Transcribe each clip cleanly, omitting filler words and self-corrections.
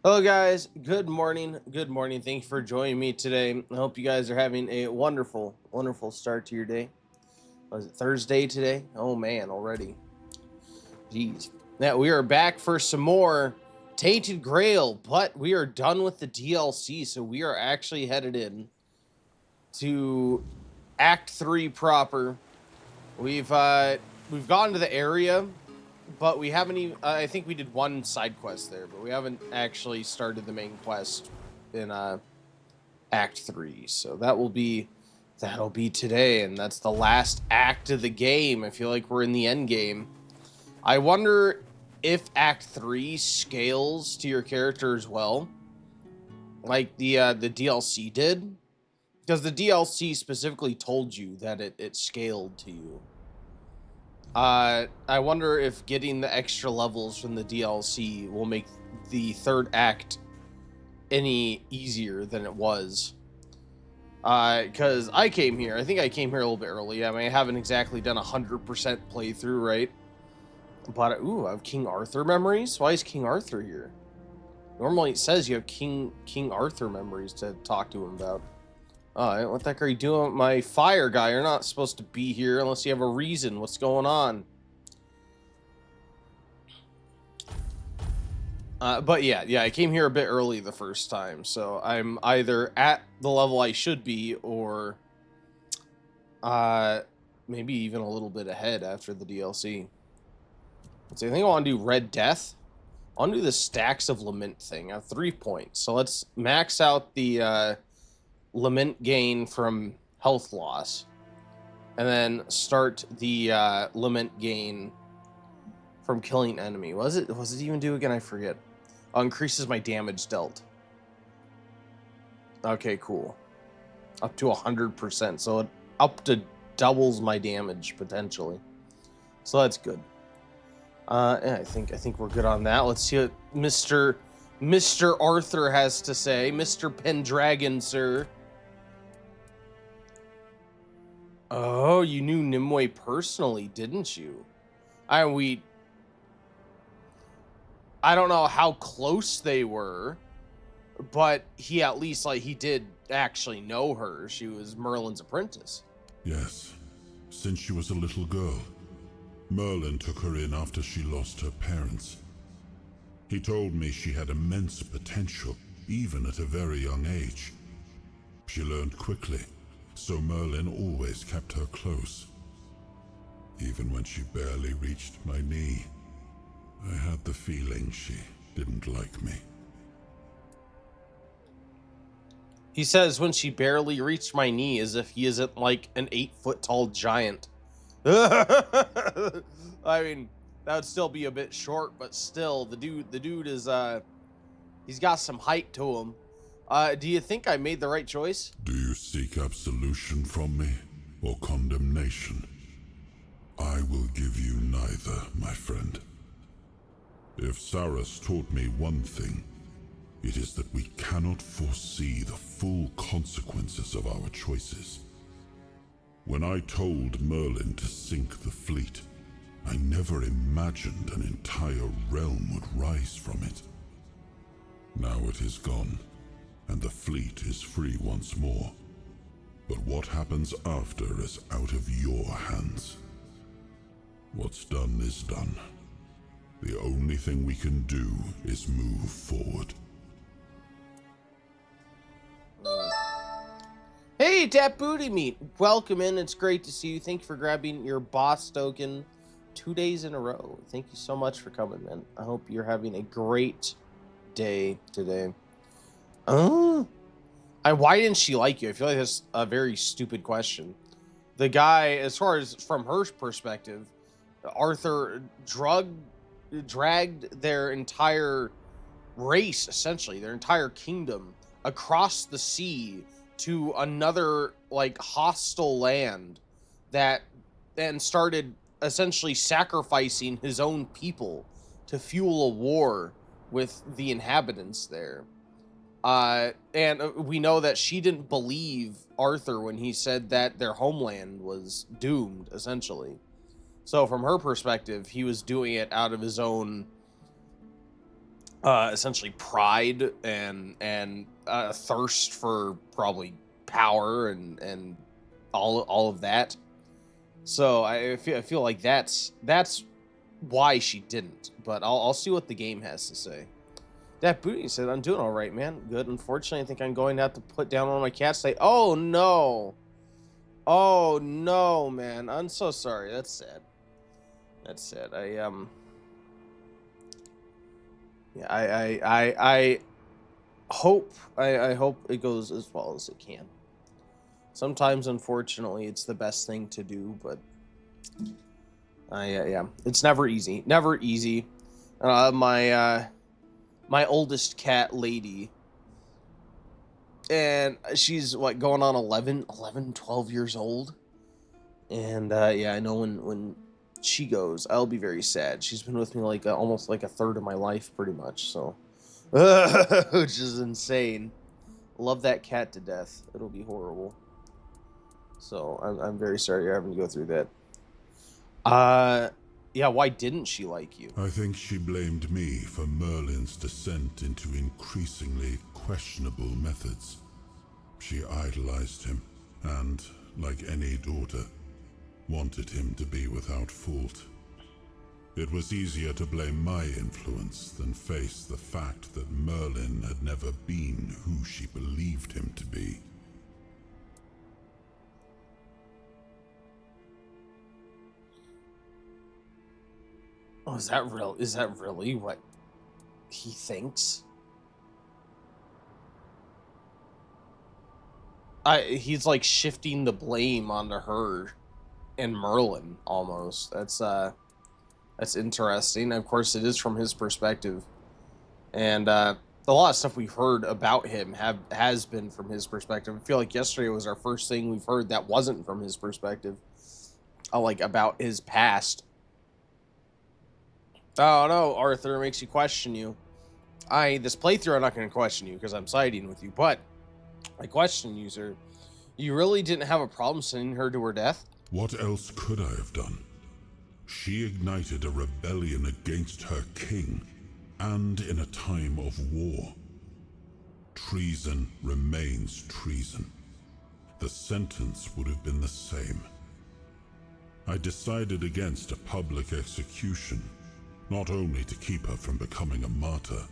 Hello, guys. Good morning. Good morning. Thank you for joining me today. I hope you guys are having a wonderful, wonderful start to your day. Was it Thursday today? Oh man, already. Jeez. Now we are back for some more Tainted Grail, but we are done with the DLC, so we are actually headed in to Act 3 proper. We've gone to the area, but we haven't even. I think we did one side quest there, but we haven't actually started the main quest in Act 3. So that'll be today, and that's the last act of the game. I feel like we're in the end game. I wonder if Act 3 scales to your character as well, like the DLC did, because the DLC specifically told you that it scaled to you. I wonder if getting the extra levels from the DLC will make the third act any easier than it was. Because I think I came here a little bit early. I mean, I haven't exactly done 100% playthrough, right? But, ooh, I have King Arthur memories? Why is King Arthur here? Normally it says you have King Arthur memories to talk to him about. What the heck are you doing? My fire guy, you're not supposed to be here unless you have a reason. What's going on? But yeah, I came here a bit early the first time, so I'm either at the level I should be or maybe even a little bit ahead after the DLC. So I think I want to do Red Death. I want to do the Stacks of Lament thing. I have 3 points, so let's max out the Lament gain from health loss, and then start the Lament gain from killing enemy. Was it even do again? I forget. Increases my damage dealt. Okay, cool. Up to 100%, so it up to doubles my damage potentially. So that's good. Yeah, I think we're good on that. Let's see what Mr. Arthur has to say. Mr. Pendragon, sir. Oh, you knew Nimue personally, didn't you? I don't know how close they were, but he at least he did actually know her. She was Merlin's apprentice. Yes, since she was a little girl. Merlin took her in after she lost her parents. He told me she had immense potential, even at a very young age. She learned quickly, so Merlin always kept her close. Even when she barely reached my knee, I had the feeling she didn't like me. He says when she barely reached my knee, as if he isn't like an 8-foot tall giant. I mean, that would still be a bit short, but still, the dude is he's got some height to him. Do you think I made the right choice? Do you seek absolution from me, or condemnation? I will give you neither, my friend. If Saras taught me one thing, it is that we cannot foresee the full consequences of our choices. When I told Merlin to sink the fleet, I never imagined an entire realm would rise from it. Now it is gone, and the fleet is free once more. But what happens after is out of your hands. What's done is done. The only thing we can do is move forward. Hey, Tap Booty Meat, welcome in. It's great to see you. Thank you for grabbing your boss token 2 days in a row. Thank you so much for coming, man. I hope you're having a great day today. Why didn't she like you? I feel like that's a very stupid question. The guy, as far as from her perspective, Arthur dragged their entire race, essentially their entire kingdom, across the sea to another hostile land that then started essentially sacrificing his own people to fuel a war with the inhabitants there. And we know that she didn't believe Arthur when he said that their homeland was doomed, essentially. So from her perspective, he was doing it out of his own essentially pride and a thirst for probably power and all of that. So I feel like that's why she didn't. But I'll see what the game has to say. That booty said, "I'm doing all right, man. Good. Unfortunately, I think I'm going to have to put down one of my cats today." Oh no! Oh no, man! I'm so sorry. That's sad. That's sad. Yeah, I hope I hope it goes as well as it can. Sometimes, unfortunately, it's the best thing to do, but yeah, it's never easy. Never easy. My oldest cat, Lady, and she's what, going on 12 years old, and yeah, I know when she goes, I'll be very sad. She's been with me like almost like a third of my life, pretty much. So, which is insane. Love that cat to death. It'll be horrible. So I'm very sorry you're having to go through that. Yeah, why didn't she like you? I think she blamed me for Merlin's descent into increasingly questionable methods. She idolized him, and, like any daughter, wanted him to be without fault. It was easier to blame my influence than face the fact that Merlin had never been who she believed him to be. Oh, is that real? Is that really what he thinks? He's like shifting the blame onto her and Merlin almost. That's interesting. Of course, it is from his perspective, and a lot of stuff we've heard about him has been from his perspective. I feel like yesterday was our first thing we've heard that wasn't from his perspective, like about his past. Oh no, Arthur, it makes you question you. This playthrough, I'm not going to question you because I'm siding with you, but I question you, sir. You really didn't have a problem sending her to her death? What else could I have done? She ignited a rebellion against her king, and in a time of war. Treason remains treason. The sentence would have been the same. I decided against a public execution, not only to keep her from becoming a martyr,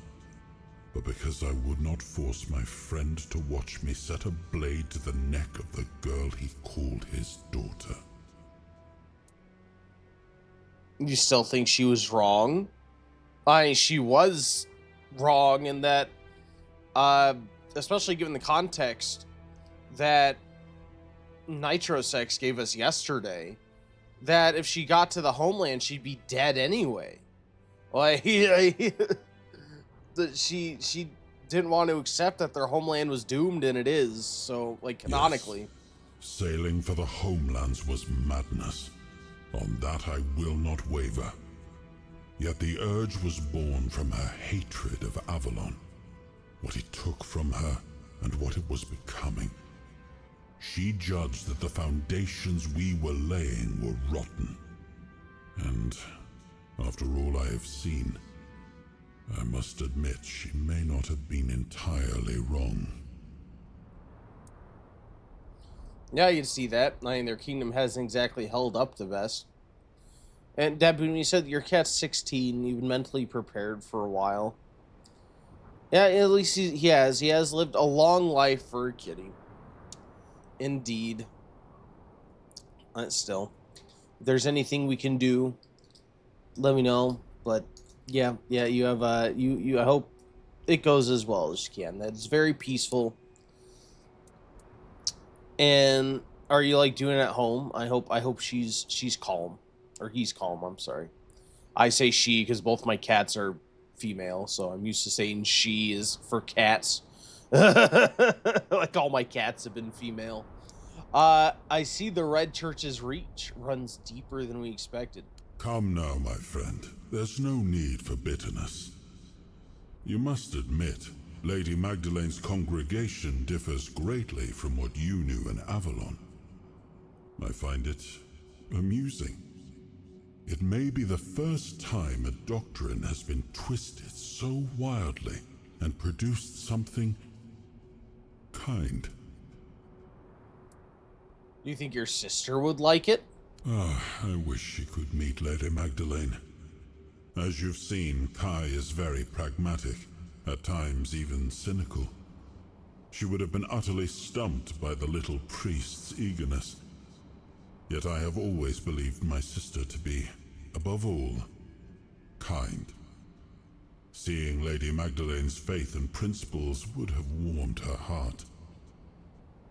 but because I would not force my friend to watch me set a blade to the neck of the girl he called his daughter. You still think she was wrong? She was wrong in that, especially given the context that Nitrosex gave us yesterday, that if she got to the homeland, she'd be dead anyway. Like, that she didn't want to accept that their homeland was doomed, and it is. So, like, canonically. Yes. Sailing for the homelands was madness. On that I will not waver. Yet the urge was born from her hatred of Avalon, what it took from her and what it was becoming. She judged that the foundations we were laying were rotten. And after all I have seen, I must admit she may not have been entirely wrong. Yeah, you'd see that. I mean, their kingdom hasn't exactly held up the best. And Deb, when you said your cat's 16, you've been mentally prepared for a while. Yeah, at least he has. He has lived a long life for a kitty. Indeed. Still, if there's anything we can do, let me know. But yeah, you have I hope it goes as well as you can. That's very peaceful. And are you like doing it at home? I hope she's calm, or he's calm. I'm sorry. I say she because both my cats are female, so I'm used to saying she is for cats. Like all my cats have been female. I see the Red Church's reach runs deeper than we expected. Come now, my friend. There's no need for bitterness. You must admit, Lady Magdalene's congregation differs greatly from what you knew in Avalon. I find it amusing. It may be the first time a doctrine has been twisted so wildly and produced something kind. Do you think your sister would like it? Ah, I wish she could meet Lady Magdalene. As you've seen, Kai is very pragmatic, at times even cynical. She would have been utterly stumped by the little priest's eagerness. Yet I have always believed my sister to be, above all, kind. Seeing Lady Magdalene's faith and principles would have warmed her heart.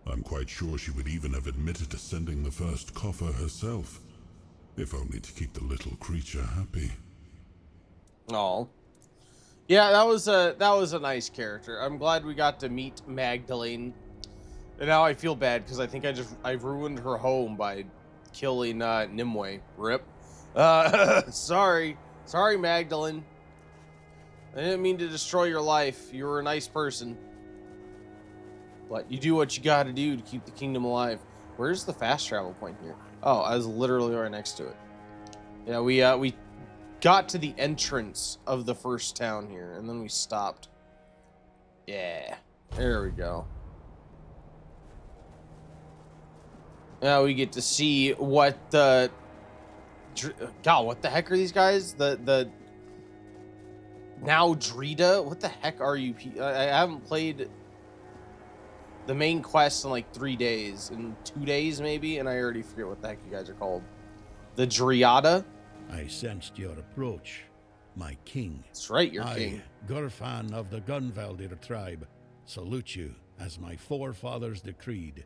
I'm quite sure she would even have admitted to sending the first coffer herself, if only to keep the little creature happy. Oh. Yeah, that was a nice character. I'm glad we got to meet Magdalene. And now I feel bad because I think I ruined her home by killing Nimue. Rip. Sorry, Magdalene. I didn't mean to destroy your life. You were a nice person, but you do what you got to do to keep the kingdom alive. Where's the fast travel point here? Oh, I was literally right next to it. Yeah, we got to the entrance of the first town here, and then we stopped. Yeah, there we go. Now we get to see what the... God, what the heck are these guys? The now Drita? What the heck are you? I haven't played the main quest in like 3 days, in 2 days maybe, and I already forget what the heck you guys are called. The Driada? I sensed your approach, my king. That's right, your king. Gurfan of the Gunvaldir tribe, salute you as my forefathers decreed.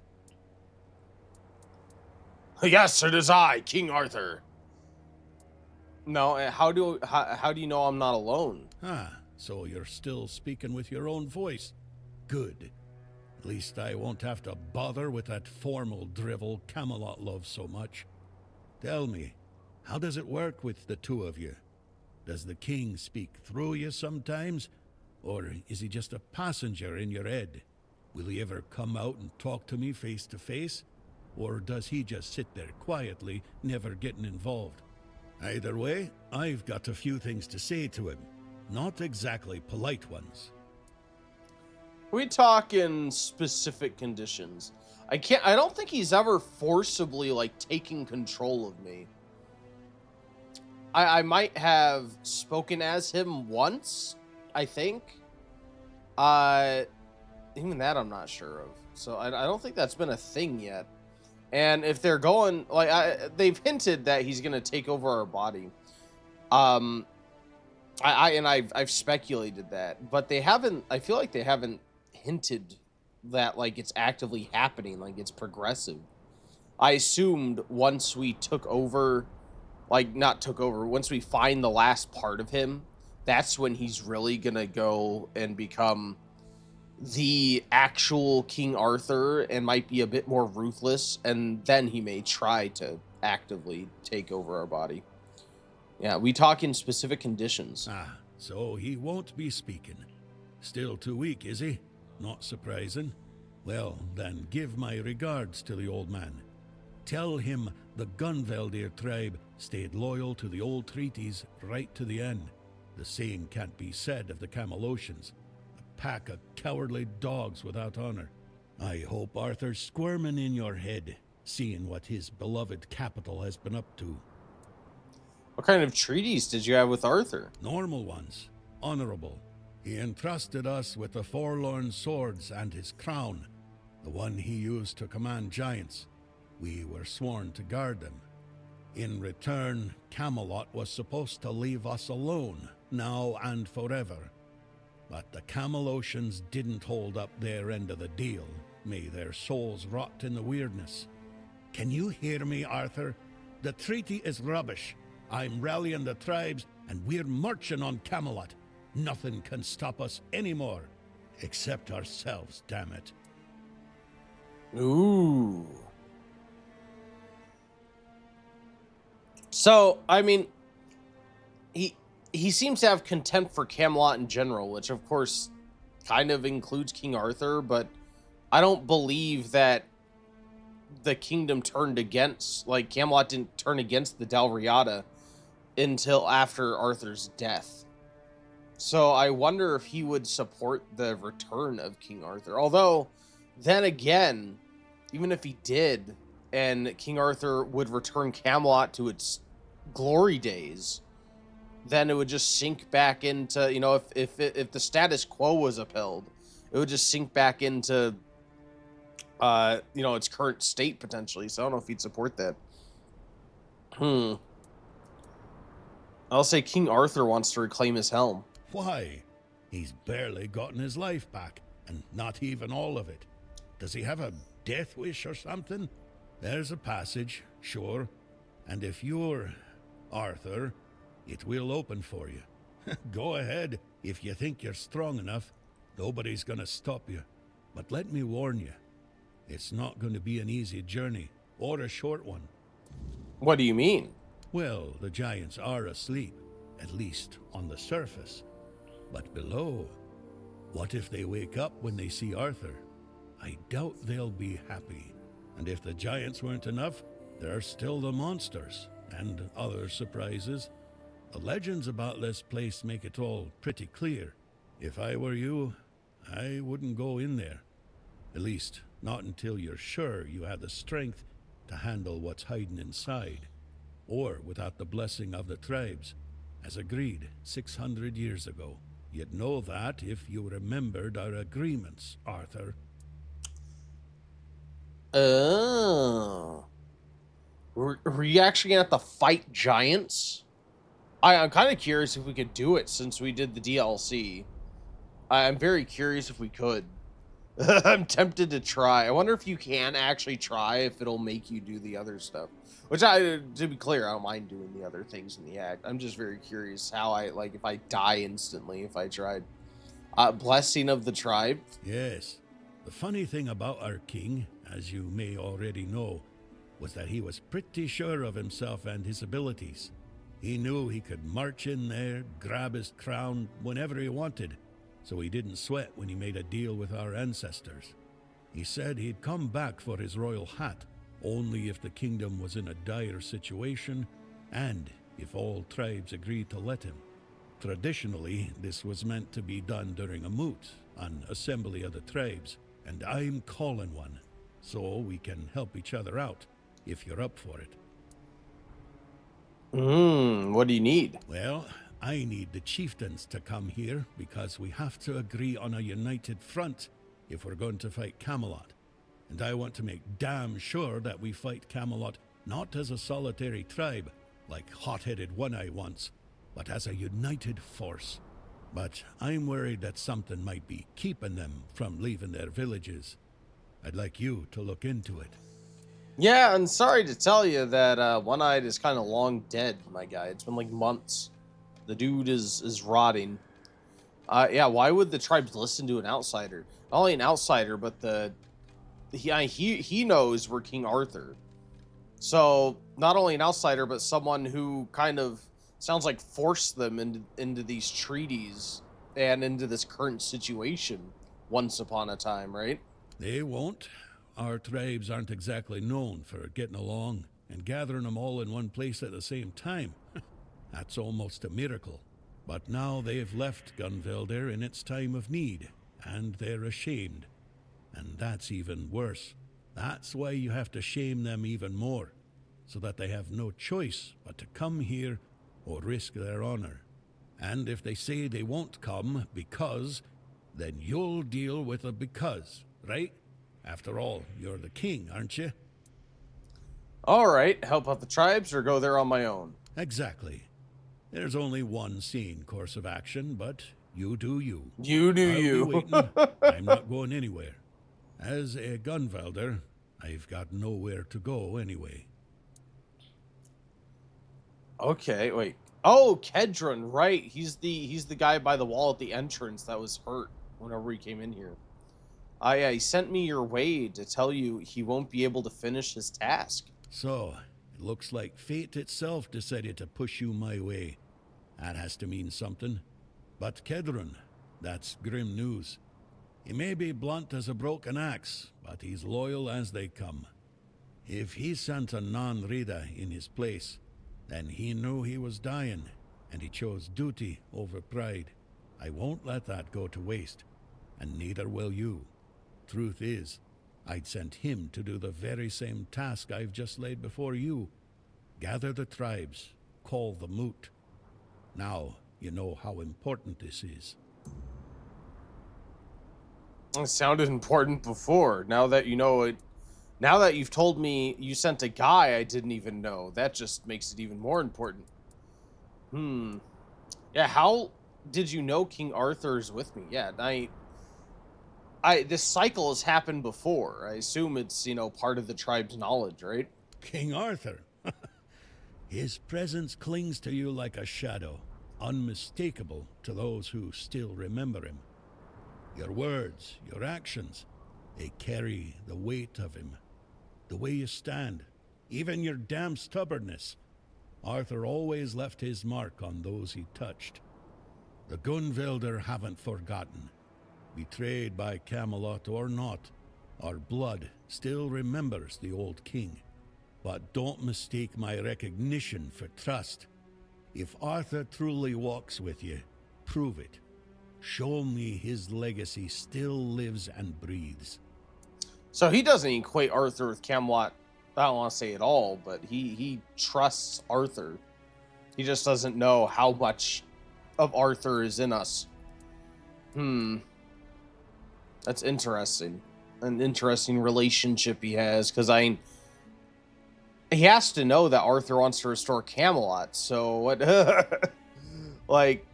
Yes, it is I, King Arthur. No, how do you know I'm not alone? Ah, so you're still speaking with your own voice. Good. At least I won't have to bother with that formal drivel Camelot loves so much. Tell me, how does it work with the two of you? Does the king speak through you sometimes? Or is he just a passenger in your head? Will he ever come out and talk to me face to face? Or does he just sit there quietly, never getting involved? Either way, I've got a few things to say to him. Not exactly polite ones. We talk in specific conditions. I don't think he's ever forcibly like taking control of me. I might have spoken as him once, I think. Even that I'm not sure of. So I don't think that's been a thing yet. And if they're going like they've hinted that he's gonna take over our body. I've speculated that, but they haven't. I feel like they haven't hinted that like it's actively happening, like it's progressive. I assumed once we took over, like not took over, once we find the last part of him, that's when he's really gonna go and become the actual King Arthur and might be a bit more ruthless, and then he may try to actively take over our body. Yeah, we talk in specific conditions. Ah, so he won't be speaking. Still too weak, is he? Not surprising. Well, then give my regards to the old man. Tell him the Gunvaldir tribe stayed loyal to the old treaties right to the end. The same can't be said of the Camelocians. Pack of cowardly dogs without honor. I hope Arthur's squirming in your head, seeing what his beloved capital has been up to. What kind of treaties did you have with Arthur? Normal ones. Honorable. He entrusted us with the forlorn swords and his crown, the one he used to command giants. We were sworn to guard them. In return, Camelot was supposed to leave us alone, now and forever. But the Camelocians didn't hold up their end of the deal. May their souls rot in the weirdness. Can you hear me, Arthur? The treaty is rubbish. I'm rallying the tribes, and we're marching on Camelot. Nothing can stop us anymore. Except ourselves, damn it. Ooh. So, I mean, he seems to have contempt for Camelot in general, which of course kind of includes King Arthur, but I don't believe that the kingdom turned against, like Camelot didn't turn against the Dalriada until after Arthur's death. So I wonder if he would support the return of King Arthur. Although, then again, even if he did, and King Arthur would return Camelot to its glory days, then it would just sink back into, if the status quo was upheld, it would just sink back into, its current state potentially. So I don't know if he'd support that. I'll say King Arthur wants to reclaim his helm. Why? He's barely gotten his life back, and not even all of it. Does he have a death wish or something? There's a passage, sure. And if you're Arthur, it will open for you. Go ahead. If you think you're strong enough, nobody's gonna stop you. But let me warn you, it's not going to be an easy journey, or a short one. What do you mean? Well, the giants are asleep, at least on the surface. But below, what if they wake up when they see Arthur? I doubt they'll be happy. And if the giants weren't enough, there are still the monsters, and other surprises. The legends about this place make it all pretty clear. If I were you, I wouldn't go in there. At least, not until you're sure you have the strength to handle what's hiding inside. Or without the blessing of the tribes, as agreed 600 years ago. You'd know that if you remembered our agreements, Arthur. Oh. Were you actually going to have to fight giants? I'm kind of curious if we could do it since we did the DLC. I'm very curious if we could. I'm tempted to try. I wonder if you can actually try, if it'll make you do the other stuff. Which, to be clear, I don't mind doing the other things in the act. I'm just very curious how if I die instantly if I tried. Blessing of the tribe. Yes. The funny thing about our king, as you may already know, was that he was pretty sure of himself and his abilities. He knew he could march in there, grab his crown whenever he wanted, so he didn't sweat when he made a deal with our ancestors. He said he'd come back for his royal hat, only if the kingdom was in a dire situation, and if all tribes agreed to let him. Traditionally, this was meant to be done during a moot, an assembly of the tribes, and I'm calling one, so we can help each other out, if you're up for it. What do you need? Well, I need the chieftains to come here because we have to agree on a united front if we're going to fight Camelot. And I want to make damn sure that we fight Camelot not as a solitary tribe, like hot-headed One-Eye once, but as a united force. But I'm worried that something might be keeping them from leaving their villages. I'd like you to look into it. Yeah, I'm sorry to tell you that One-Eyed is kind of long dead, my guy. It's been like months. The dude is rotting. Yeah, why would the tribes listen to an outsider? Not only an outsider, but he knows we're King Arthur. So not only an outsider, but someone who kind of sounds like forced them into these treaties and into this current situation once upon a time, right? They won't. Our tribes aren't exactly known for getting along, and gathering them all in one place at the same time. That's almost a miracle. But now they've left Gunvelder in its time of need, and they're ashamed. And that's even worse. That's why you have to shame them even more, so that they have no choice but to come here or risk their honor. And if they say they won't come because, then you'll deal with a because, right? After all, you're the king, aren't you? All right, help out the tribes or go there on my own. Exactly. There's only one sane course of action, but you do you. You do I'll you. be waiting. I'm not going anywhere. As a Gunvelder, I've got nowhere to go anyway. Okay, wait. Oh, Kedron, right. He's the guy by the wall at the entrance that was hurt whenever he came in here. Yeah, he sent me your way to tell you he won't be able to finish his task. So, it looks like fate itself decided to push you my way. That has to mean something. But Kedron, that's grim news. He may be blunt as a broken axe, but he's loyal as they come. If he sent a non-Rida in his place, Then he knew he was dying, and he chose duty over pride. I won't let that go to waste, and neither will you. Truth is, I'd sent him to do the very same task I've just laid before you. Gather the tribes, call the moot. Now you know how important this is. It sounded important before. Now that you know it, now that you've told me you sent a guy I didn't even know, that just makes it even more important. Yeah, how did you know King Arthur's with me? Yeah, this cycle has happened before. I assume it's, part of the tribe's knowledge, right? King Arthur? His presence clings to you like a shadow, unmistakable to those who still remember him. Your words, your actions, they carry the weight of him. The way you stand, even your damn stubbornness. Arthur always left his mark on those he touched. The Gunvilder haven't forgotten. Betrayed by Camelot or not, our blood still remembers the old king. But don't mistake my recognition for trust. If Arthur truly walks with you, prove it. Show me his legacy still lives and breathes. So he doesn't equate Arthur with Camelot, I don't want to say at all, but he trusts Arthur. He just doesn't know how much of Arthur is in us. That's interesting. An interesting relationship he has, because he has to know that Arthur wants to restore Camelot, so what? Like,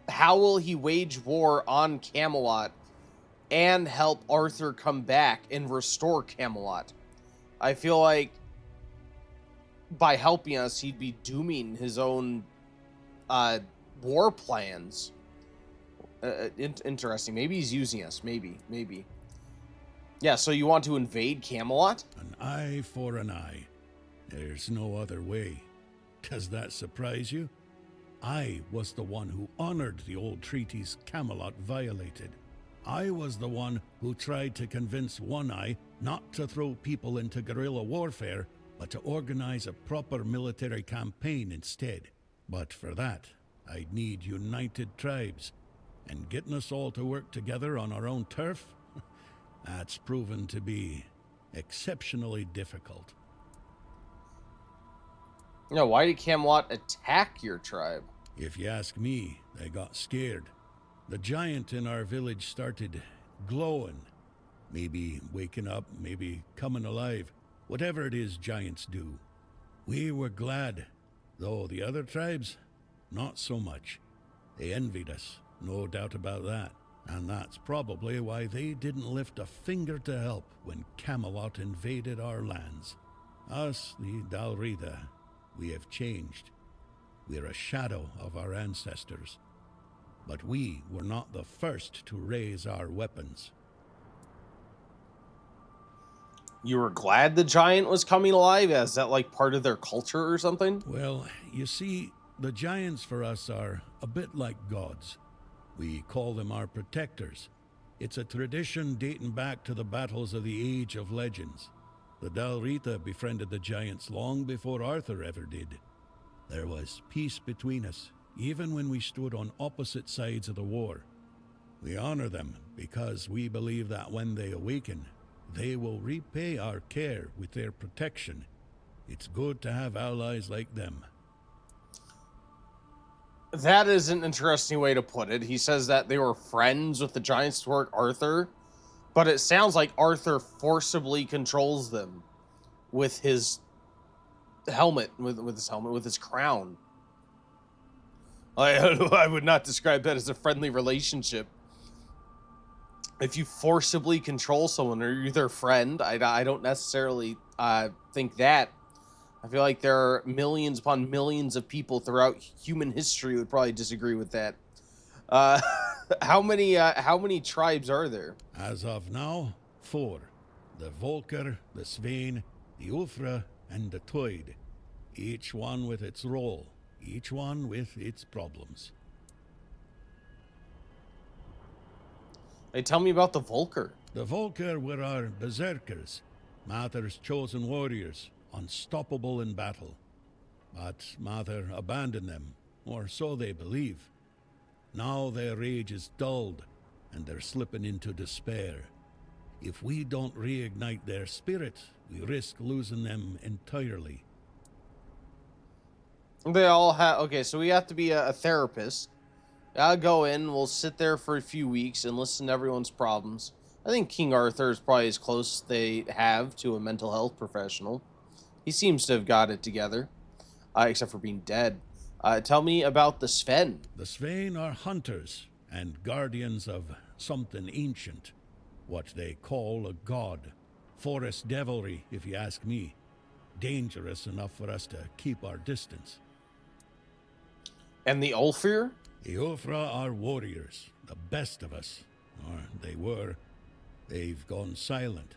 how will he wage war on Camelot and help Arthur come back and restore Camelot? I feel like by helping us, he'd be dooming his own war plans. Interesting. Maybe he's using us. Maybe. Yeah, so you want to invade Camelot? An eye for an eye. There's no other way. Does that surprise you? I was the one who honored the old treaties Camelot violated. I was the one who tried to convince One Eye not to throw people into guerrilla warfare, but to organize a proper military campaign instead. But for that, I'd need united tribes. And getting us all to work together on our own turf? That's proven to be exceptionally difficult. Why did Camelot attack your tribe? If you ask me, they got scared. The giant in our village started glowing. Maybe waking up, maybe coming alive. Whatever it is giants do. We were glad, though the other tribes, not so much. They envied us, no doubt about that. And that's probably why they didn't lift a finger to help when Camelot invaded our lands. Us, the Dalrida, we have changed. We're a shadow of our ancestors. But we were not the first to raise our weapons. You were glad the giant was coming alive? Is that like part of their culture or something? Well, you see, the giants for us are a bit like gods. We call them our protectors. It's a tradition dating back to the battles of the Age of Legends. The Dalrita befriended the giants long before Arthur ever did. There was peace between us, even when we stood on opposite sides of the war. We honor them because we believe that when they awaken, they will repay our care with their protection. It's good to have allies like them. That is an interesting way to put it. He says that they were friends with the giants toward Arthur, but it sounds like Arthur forcibly controls them with his helmet, with his crown. I would not describe that as a friendly relationship. If you forcibly control someone or you're their friend, I don't necessarily think that. I feel like there are millions upon millions of people throughout human history who would probably disagree with that. How many tribes are there? As of now, 4. The Volker, the Svein, the Ulfra, and the Toyd. Each one with its role, each one with its problems. Hey, tell me about the Volker. The Volker were our berserkers, Mather's chosen warriors, unstoppable in battle. but Mather abandoned them, or so they believe. Now their rage is dulled, and they're slipping into despair. If we don't reignite their spirit, we risk losing them entirely. They all have... Okay, so we have to be a therapist. I'll go in, we'll sit there for a few weeks and listen to everyone's problems. I think King Arthur is probably as close they have to a mental health professional. He seems to have got it together, except for being dead. Tell me about the Sven. The Svein are hunters and guardians of something ancient, what they call a god. Forest devilry, if you ask me. Dangerous enough for us to keep our distance. And the Ulfir? The Ulfra are warriors, the best of us. Or they were. They've gone silent.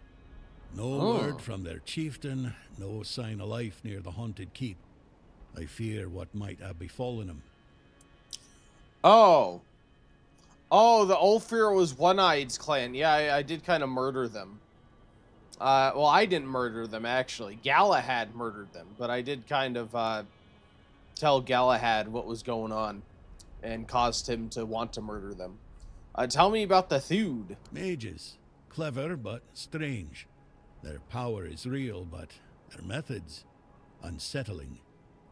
No word from their chieftain, no sign of life near the haunted keep. I fear what might have befallen him. Oh. Oh, the Ulfir was One-Eye's clan. Yeah, I did kind of murder them. Well, I didn't murder them, actually. Galahad murdered them, but I did kind of tell Galahad what was going on and caused him to want to murder them. Tell me about the Thud. Mages. Clever, but strange. Their power is real, but their methods unsettling.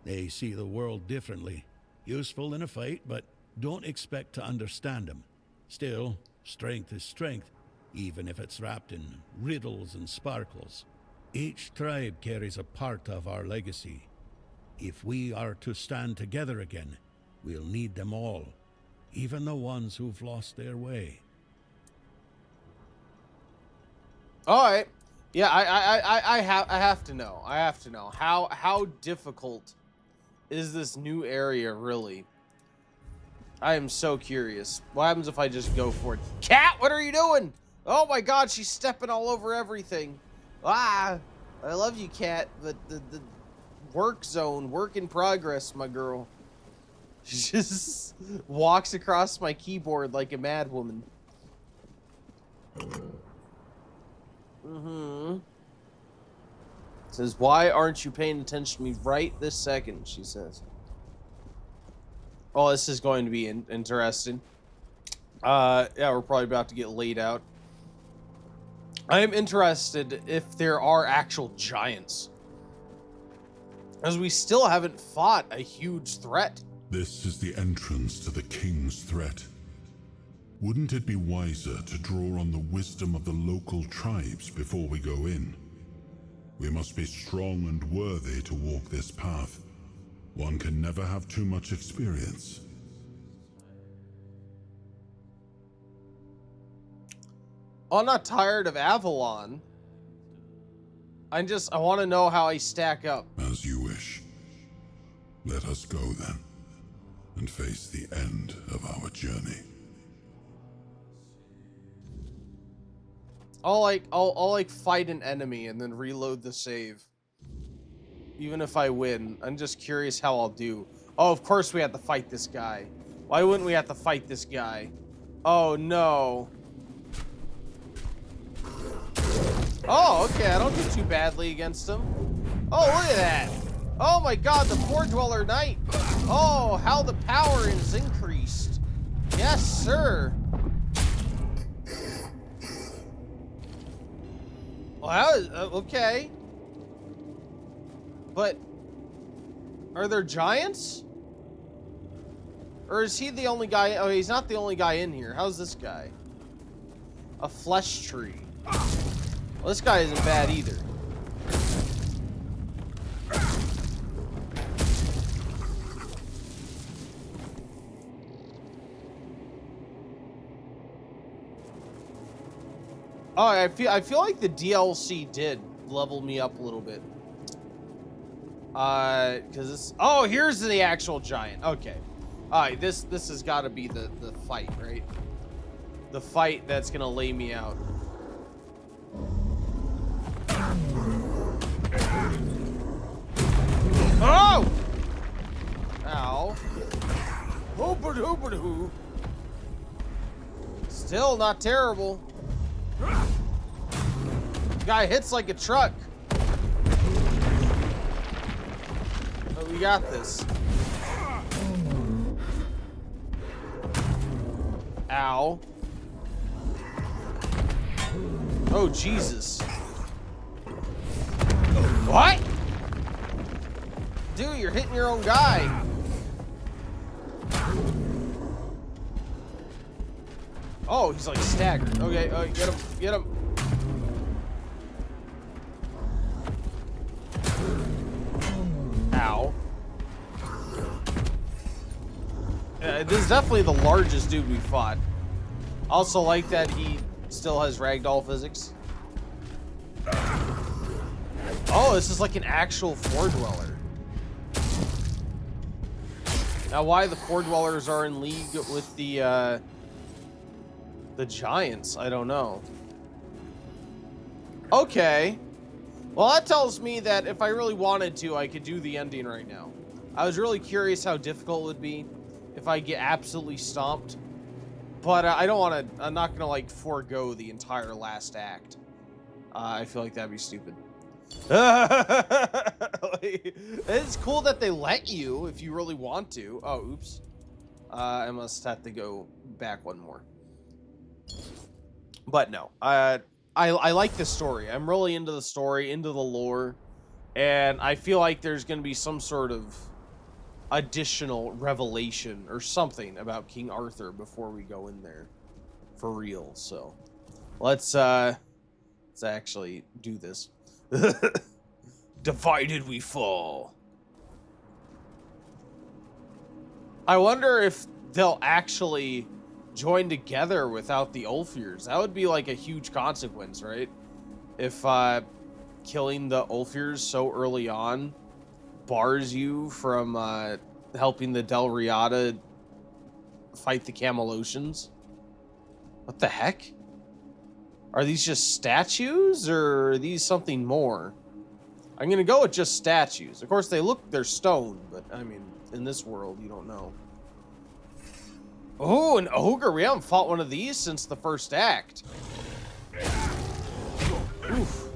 They see the world differently. Useful in a fight, but don't expect to understand them. Still, strength is strength, even if it's wrapped in riddles and sparkles. Each tribe carries a part of our legacy. If we are to stand together again, we'll need them all, even the ones who've lost their way. All right. Yeah, I have to know. I have to know. How difficult is this new area, really? I am so curious. What happens if I just go for it? Cat, what are you doing? Oh my god, she's stepping all over everything. Ah, I love you, Cat, but the work zone, work in progress, my girl. She just walks across my keyboard like a mad woman. Says, why aren't you paying attention to me right this second, she says. Oh, this is going to be interesting. Yeah, we're probably about to get laid out. I am interested if there are actual giants, as we still haven't fought a huge threat. This is the entrance to the king's threat. Wouldn't it be wiser to draw on the wisdom of the local tribes before we go in? We must be strong and worthy to walk this path. One can never have too much experience. I'm not tired of Avalon. I want to know how I stack up. As you wish. Let us go then, and face the end of our journey. I'll fight an enemy and then reload the save. Even if I win, I'm just curious how I'll do. Oh, of course we have to fight this guy. Why wouldn't we have to fight this guy? Oh no. Oh, okay, I don't do too badly against him. Oh, look at that. Oh my god, the Four Dweller Knight. Oh, how the power is increased. Yes, sir. Well, that was, okay. But, are there giants? Or is he the only guy? Oh, he's not the only guy in here. How's this guy? A flesh tree. Well, this guy isn't bad either. Oh, I feel like the DLC did level me up a little bit. Cause it's, oh, here's the actual giant. Okay. Alright, this has gotta be the fight, right? The fight that's gonna lay me out. Oh! Ow. Hoopard-hoopard-hoo. Still not terrible. Guy hits like a truck. We got this. Ow. Oh, Jesus. What? Dude, you're hitting your own guy. Oh, he's like staggered. Okay, get him, get him. Ow. This is definitely the largest dude we fought. Also like that he still has ragdoll physics. Oh, this is like an actual floor dweller. Now why the floor dwellers are in league with the giants, I don't know. Okay. Well, that tells me that if I really wanted to, I could do the ending right now. I was really curious how difficult it would be if I get absolutely stomped. But I don't want to, I'm not going to like forego the entire last act. I feel like that'd be stupid. It's cool that they let you if you really want to. Oh, oops. I must have to go back one more. But no, I like the story. I'm really into the story, into the lore, and I feel like there's going to be some sort of additional revelation or something about King Arthur before we go in there for real. So let's actually do this. Divided we fall. I wonder if they'll actually join together without the Ulfirs. That would be like a huge consequence, right? If killing the Ulfirs so early on bars you from helping the Del Riata fight the Camelosians. What the heck? Are these just statues, or are these something more? I'm gonna go with just statues. Of course, they're stone, but I mean, in this world, you don't know. Oh, an ogre. We haven't fought one of these since the first act. Oof.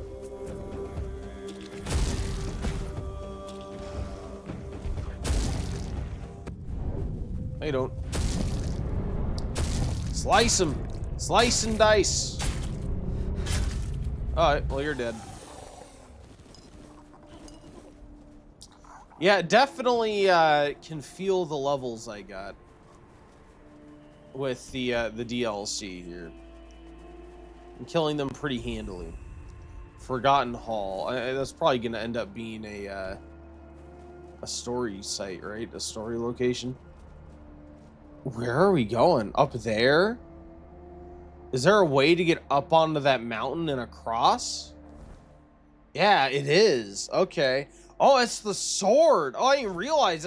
I don't. Slice him. Slice and dice. Alright, well, you're dead. Yeah, definitely can feel the levels I got with the DLC here. I'm killing them pretty handily. Forgotten Hall. That's probably going to end up being a story site, right? A story location. Where are we going? Up there? Is there a way to get up onto that mountain and across? Yeah, it is. Okay. Oh, it's the sword. Oh, I didn't realize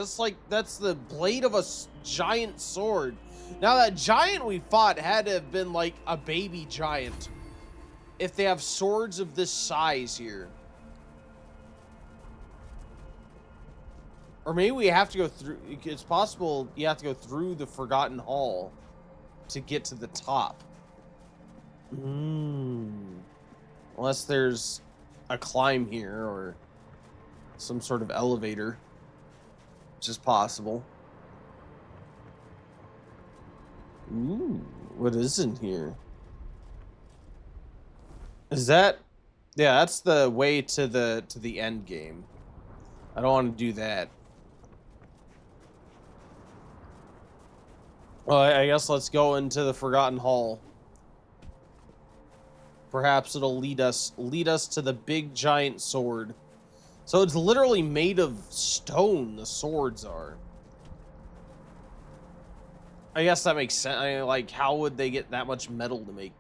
that's the blade of a giant sword. Now that giant we fought had to have been like a baby giant. If they have swords of this size here. Or maybe we have to go through, it's possible you have to go through the Forgotten Hall to get to the top. Unless there's a climb here or some sort of elevator, which is possible. Ooh, what is in here? Is that? Yeah, that's the way to the end game. I don't want to do that. Well, I guess let's go into the Forgotten Hall. Perhaps it'll lead us to the big giant sword. So it's literally made of stone, the swords are. I guess that makes sense. I mean, like, how would they get that much metal to make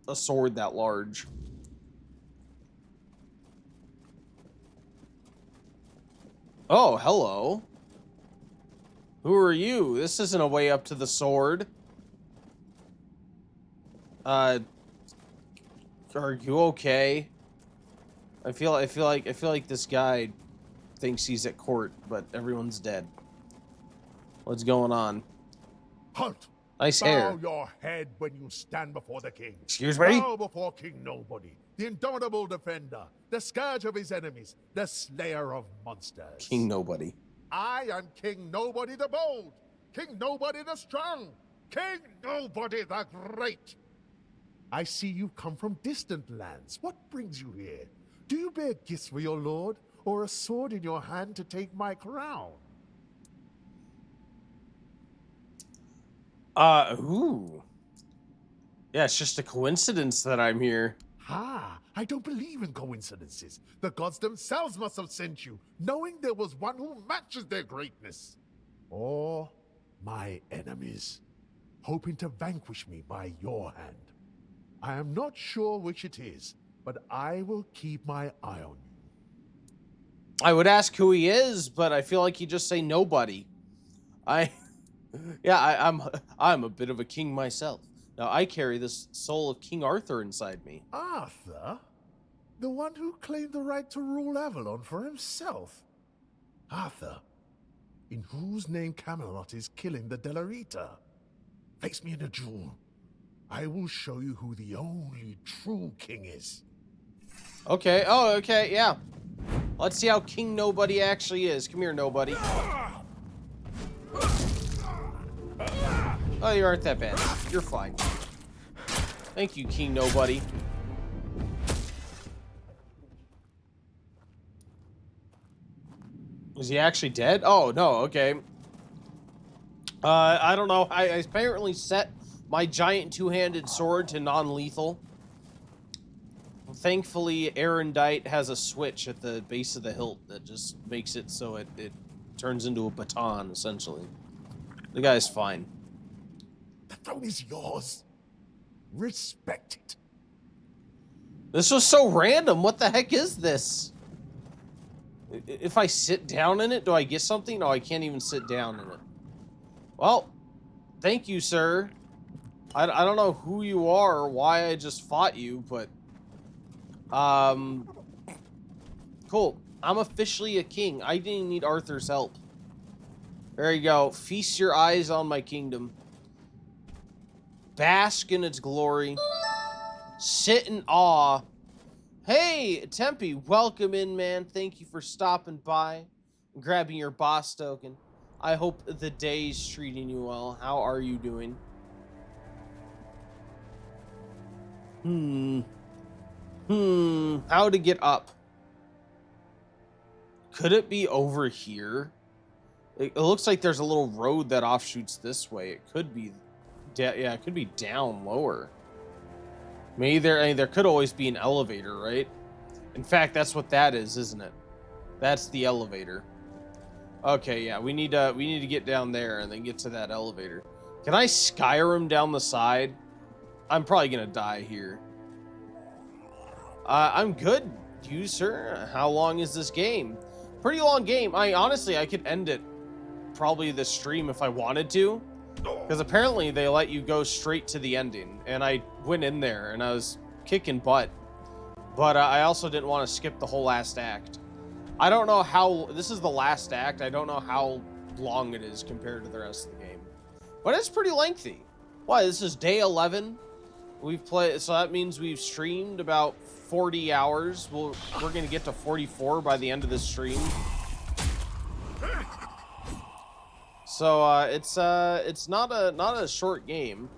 a sword that large? Oh, hello. Who are you? This isn't a way up to the sword. Are you okay? I feel like this guy thinks he's at court, but everyone's dead. What's going on? Halt! Nice Bow hair. your head when you stand before the king. Excuse me? Bow before King Nobody, the indomitable defender, the scourge of his enemies, the slayer of monsters. King Nobody. I am King Nobody the Bold, King Nobody the Strong, King Nobody the Great. I see you come from distant lands. What brings you here? Do you bear gifts for your lord, or a sword in your hand to take my crown? Ooh. Yeah, it's just a coincidence that I'm here. I don't believe in coincidences. The gods themselves must have sent you, knowing there was one who matches their greatness. Or my enemies, hoping to vanquish me by your hand. I am not sure which it is, but I will keep my eye on you. I would ask who he is, but I feel like you just say nobody. I'm a bit of a king myself. Now I carry this soul of King Arthur inside me. Arthur? The one who claimed the right to rule Avalon for himself? Arthur, in whose name Camelot is killing the Delarita? Face me in a duel. I will show you who the only true king is. Okay. Oh, okay. Yeah. Let's see how King Nobody actually is. Come here, Nobody. Oh, you aren't that bad. You're fine. Thank you, King Nobody. Is he actually dead? Oh, no. Okay. I don't know. I apparently set my giant two-handed sword to non-lethal. Thankfully, Erendite has a switch at the base of the hilt that just makes it so it turns into a baton, essentially. The guy's fine. The throne is yours. Respect it. This was so random. What the heck is this? If I sit down in it, do I get something? No, I can't even sit down in it. Well, thank you, sir. I don't know who you are or why I just fought you, but... Cool. I'm officially a king. I didn't need Arthur's help. There you go. Feast your eyes on my kingdom. Bask in its glory. Sit in awe. Hey, Tempe, welcome in, man. Thank you for stopping by and grabbing your boss token. I hope the day's treating you well. How are you doing? How to get up? Could it be over here? It looks like there's a little road that offshoots this way. It could be, yeah, it could be down lower. Maybe there could always be an elevator, right? In fact, that's what that is, isn't it? That's the elevator. Okay, yeah, we need to get down there and then get to that elevator. Can I Skyrim down the side? I'm probably gonna die here. I'm good, you sir. How long is this game? Pretty long game. Honestly, I could end it probably the stream if I wanted to, because apparently they let you go straight to the ending, and I went in there and I was kicking butt, but I also didn't want to skip the whole last act. I don't know how this is the last act. I don't know how long it is compared to the rest of the game, but it's pretty lengthy. Why, this is day 11. We've played, so that means we've streamed about 40 hours. We're gonna get to 44 by the end of this stream. So it's not a short game,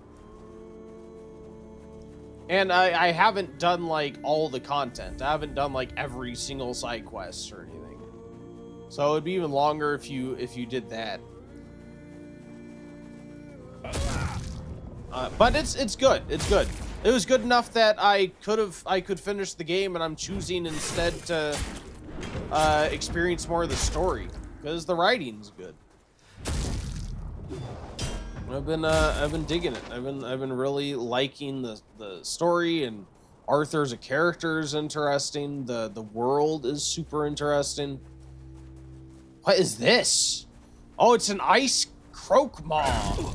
and I haven't done like all the content. I haven't done like every single side quest or anything. So it'd be even longer if you did that. But it's good. It's good. It was good enough that I could finish the game, and I'm choosing instead to experience more of the story because the writing's good. I've been digging it. I've been really liking the story, and Arthur as a character is interesting. The world is super interesting. What is this? Oh, it's an ice croak maw.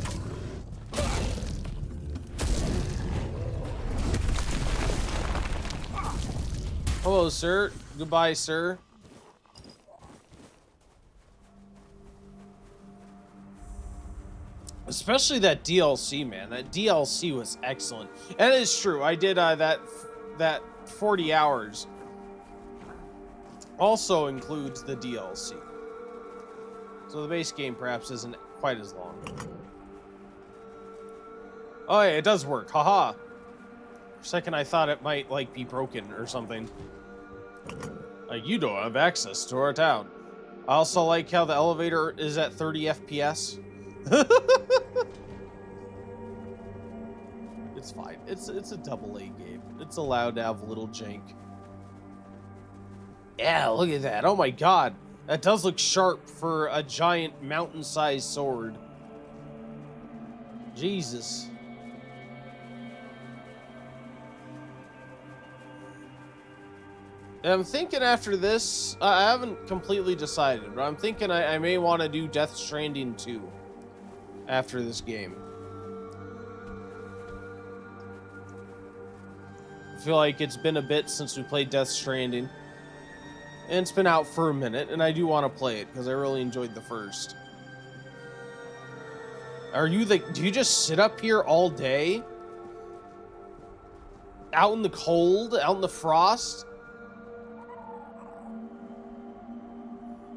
Hello, sir. Goodbye, sir. Especially that DLC, man. That DLC was excellent. And it's true. I did that 40 hours also includes the DLC. So the base game perhaps isn't quite as long. Oh yeah, it does work. Haha. For a second I thought it might like be broken or something. Like, you don't have access to our town. I also like how the elevator is at 30 FPS. It's fine. It's a AA game. It's allowed to have a little jank. Yeah, look at that. Oh my god. That does look sharp for a giant mountain-sized sword. Jesus. I'm thinking after this, I haven't completely decided, but I'm thinking I may want to do Death Stranding 2 after this game. I feel like it's been a bit since we played Death Stranding. And it's been out for a minute, and I do want to play it, because I really enjoyed the first. Are you like, do you just sit up here all day? Out in the cold? Out in the frost?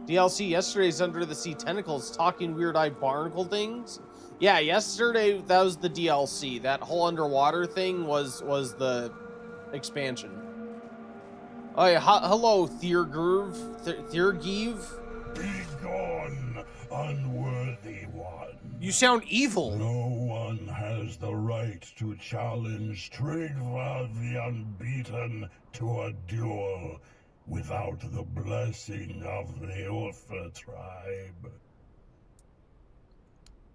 DLC yesterday's Under the Sea Tentacles talking weird-eyed barnacle things. Yeah, yesterday that was the DLC. That whole underwater thing was the expansion. Oh yeah, hello Thiergiv. Be gone, unworthy one. You sound evil. No one has the right to challenge Tregva the Unbeaten to a duel without the blessing of the Ulfa tribe.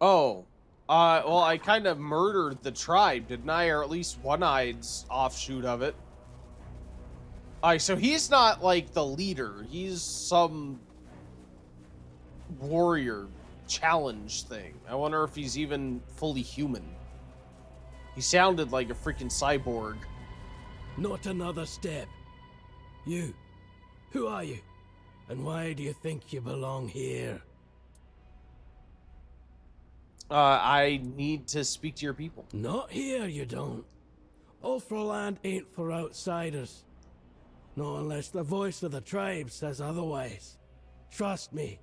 Oh. Well, I kind of murdered the tribe, didn't I? Or at least One-Eyed's offshoot of it. Alright, so he's not, like, the leader. He's some warrior challenge thing. I wonder if he's even fully human. He sounded like a freaking cyborg. Not another step. You. Who are you? And why do you think you belong here? I need to speak to your people. Not here, you don't. Ulfraland ain't for outsiders. Not unless the voice of the tribe says otherwise. Trust me,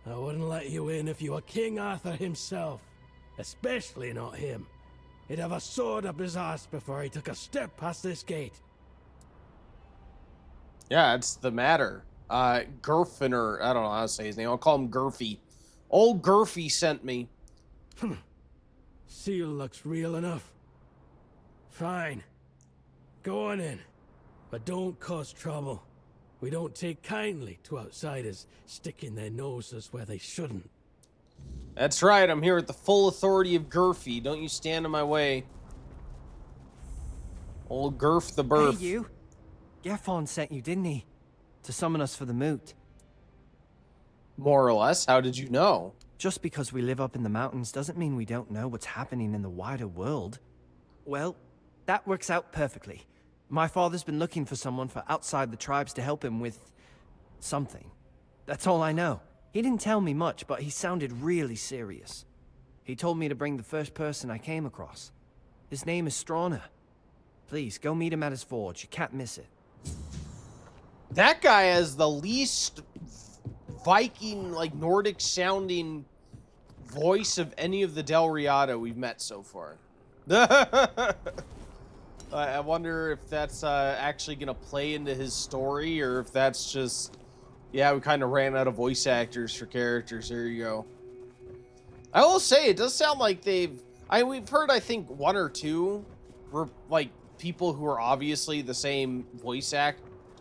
I wouldn't let you in if you were King Arthur himself. Especially not him. He'd have a sword up his ass before he took a step past this gate. Yeah, it's the matter. Gerfiner, I don't know how to say his name. I'll call him Gerfy. Old Gerfy sent me. Seal looks real enough. Fine. Go on in. But don't cause trouble. We don't take kindly to outsiders sticking their noses where they shouldn't. That's right, I'm here with the full authority of Gerfy. Don't you stand in my way. Old Gerf the Burf. Hey, you. Gaffon sent you, didn't he? To summon us for the moot. More or less. How did you know? Just because we live up in the mountains doesn't mean we don't know what's happening in the wider world. Well, that works out perfectly. My father's been looking for someone for outside the tribes to help him with something. That's all I know. He didn't tell me much, but he sounded really serious. He told me to bring the first person I came across. His name is Strana. Please, go meet him at his forge. You can't miss it. That guy has the least Viking, like Nordic-sounding voice of any of the Del Riata we've met so far. I wonder if that's actually going to play into his story, or if that's just... Yeah, we kind of ran out of voice actors for characters. There you go. I will say, it does sound like we've heard, I think, one or two were, like, people who are obviously the same voice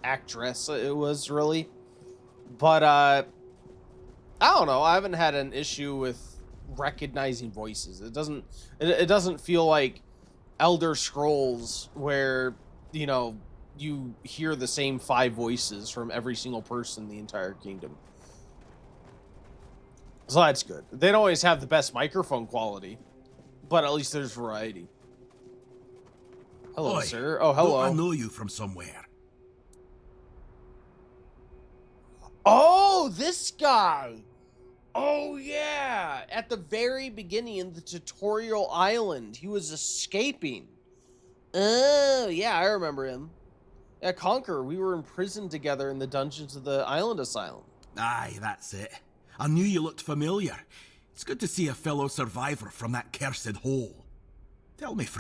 actress it was, really. But, I don't know. I haven't had an issue with recognizing voices. It doesn't feel like Elder Scrolls where, you know, you hear the same 5 voices from every single person in the entire kingdom. So that's good. They don't always have the best microphone quality, but at least there's variety. Hello, Oi, sir. Oh, hello. I know you from somewhere. Oh, this guy. Oh yeah, at the very beginning in the tutorial island, he was escaping. Oh yeah, I remember him. At Conquer, we were imprisoned together in the dungeons of the island asylum. Aye, that's it. I knew you looked familiar. It's good to see a fellow survivor from that cursed hole. Tell me, friend,